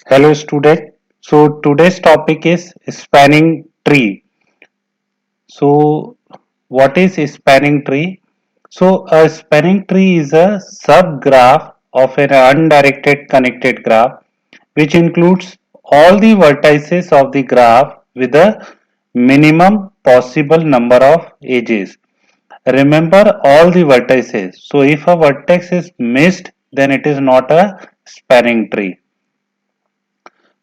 Hello student. So today's topic is spanning tree. So what is a spanning tree? So a spanning tree is a subgraph of an undirected connected graph which includes all the vertices of the graph with a minimum possible number of edges. Remember all the vertices. So if a vertex is missed, then it is not a spanning tree.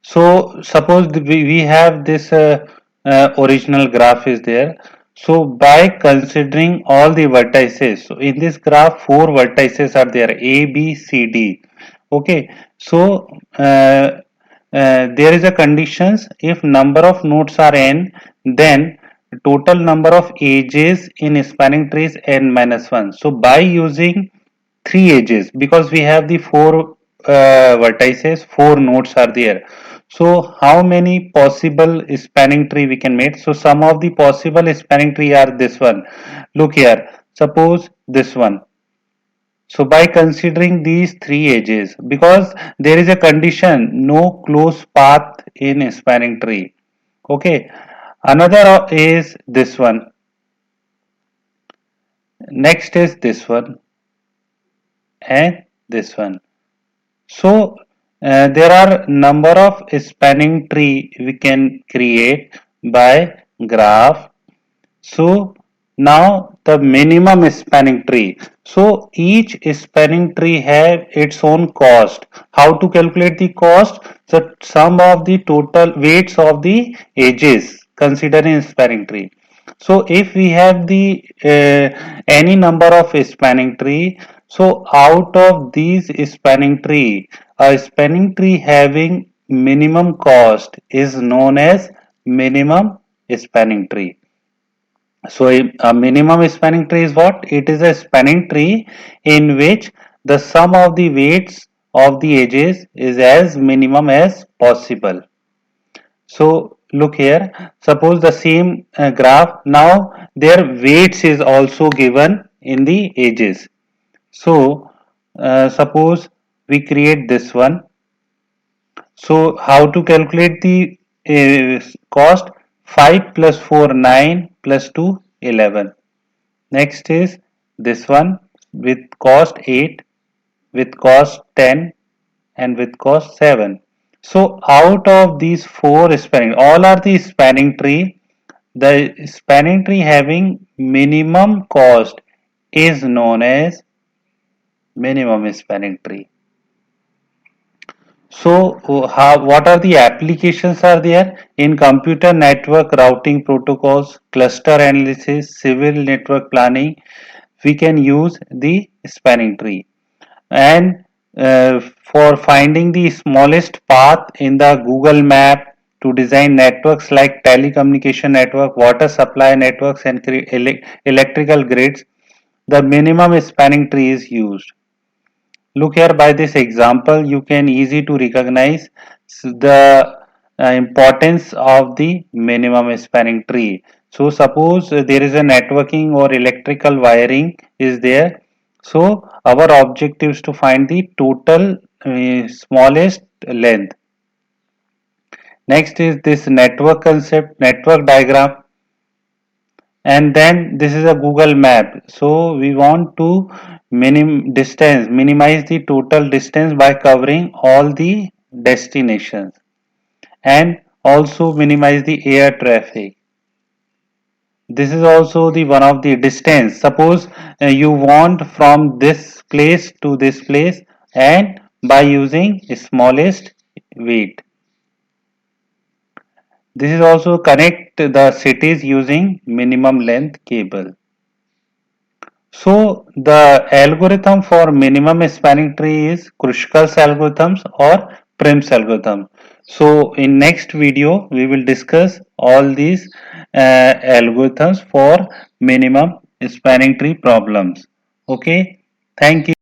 So suppose we have this original graph is there. So by considering all the vertices, so in this graph four vertices are there, A, B, C, D. Okay, so there is a conditions, if number of nodes are n, then total number of edges in spanning tree is n minus 1. So by using three edges, because we have the four vertices, four nodes are there. So how many possible spanning tree we can make? So some of the possible spanning tree are this one. Look here. Suppose this one. So by considering these three edges, because there is a condition, no close path in spanning tree. Okay. Another is this one. Next is this one and this one. So there are number of spanning tree we can create by graph. So now the minimum spanning tree. So each spanning tree have its own cost. How to calculate the cost? So sum of the total weights of the edges considered in spanning tree. So if we have the any number of spanning tree, so out of these spanning tree, a spanning tree having minimum cost is known as minimum spanning tree. So a minimum spanning tree is what? It is a spanning tree in which the sum of the weights of the edges is as minimum as possible. So look here, suppose the same graph, now their weights is also given in the edges. So suppose we create this one. So how to calculate the cost? 5 plus 4 9 plus 2 11. Next is this one with cost 8, with cost 10 and with cost 7. So out of these four spanning, all are the spanning tree. The spanning tree having minimum cost is known as minimum spanning tree. So what are the applications are there? In computer network routing protocols, cluster analysis, civil network planning, we can use the spanning tree. And for finding the smallest path in the Google map, to design networks like telecommunication network, water supply networks and electrical grids, the minimum spanning tree is used. Look here, by this example you can easy to recognize the importance of the minimum spanning tree. So suppose there is a networking or electrical wiring is there. So our objective is to find the total smallest length. Next is this network concept, network diagram, and then this is a Google map. So we want to minimize the total distance by covering all the destinations, and also minimize the air traffic. This is also the one of the distance. Suppose you want from this place to this place, and by using smallest weight. This is also connect the cities using minimum length cable. So the algorithm for minimum spanning tree is Kruskal's algorithms or Prim's algorithm. So in next video we will discuss all these algorithms for minimum spanning tree problems. Okay, thank you.